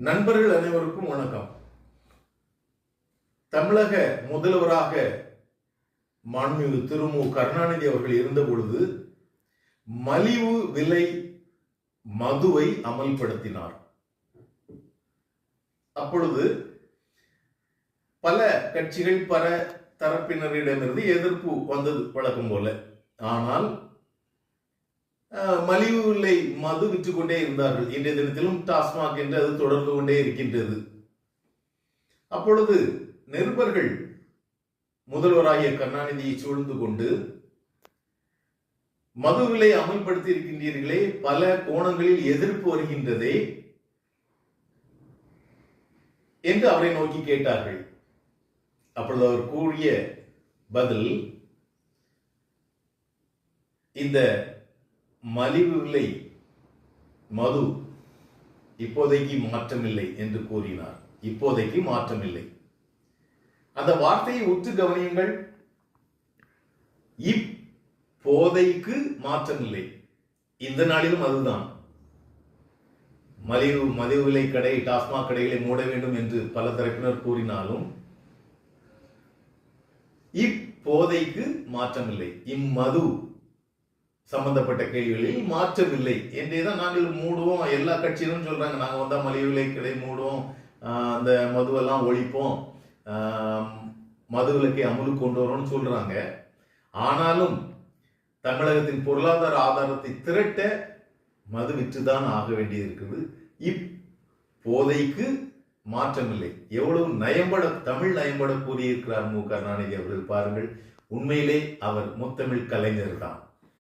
நண்பர்கள் அனைவருக்கும் வணக்கம். தமிழக முதல்வராக மாண்புமிகு திரு மு கருணாநிதி அவர்கள் இருந்த பொழுது மலிவு விலை மதுவை அமல்படுத்தினார். அப்பொழுது பல கட்சிகள் பல தரப்பினரிடமிருந்து எதிர்ப்பு வந்தது வழக்கம் போல. ஆனால் மலிவு விலை மது விற்று கொண்டே இருந்தார்கள். இன்றைய தினத்திலும் டாஸ்மாக் என்று அது தொடர்ந்து கொண்டே இருக்கின்றது. அப்பொழுது நிருபர்கள் முதல்வராகிய கருணாநிதியை சூழ்ந்து கொண்டு மது விலை அமல்படுத்தி இருக்கின்றீர்களே, பல கோணங்களில் எதிர்ப்பு வருகின்றதே என்று அவரை நோக்கி கேட்டார்கள். அப்பொழுது அவர் கூறிய பதில், இந்த மலிவு விலை மது இப்போதைக்கு மாற்றமில்லை என்று கூறினார். இப்போதைக்கு மாற்றமில்லை. அந்த வார்த்தையை உற்று கவனியுங்கள். இப்போதைக்கு மாற்றமில்லை. இந்த நாளிலும் அதுதான். மலிவு விலை கடை, டாஸ்மாக் கடைகளை மூட வேண்டும் என்று பல தரப்பினர் கூறினாலும் இப்போதைக்கு மாற்றமில்லை. இம்மது சம்பந்தப்பட்ட கேள்விகளில் மாற்றமில்லை என்றேதான் நாங்கள் மூடுவோம். எல்லா கட்சியிலும் சொல்றாங்க, நாங்கள் வந்தா மலிவு விலை கடை மூடுவோம், அந்த மதுவெல்லாம் ஒழிப்போம், மது விலக்கை அமலுக்கு கொண்டு வரோம்னு சொல்றாங்க. ஆனாலும் தமிழகத்தின் பொருளாதார ஆதாரத்தை திரட்ட மது விற்றுதான் ஆக வேண்டியது இருக்குது. இப்போதைக்கு மாற்றமில்லை. எவ்வளவு நயம்பட, தமிழ் நயம்பட கூறியிருக்கிறார் மு கருணாநிதி அவர்கள். பாருங்கள், உண்மையிலே அவர் முத்தமிழ் கலைஞர் தான்.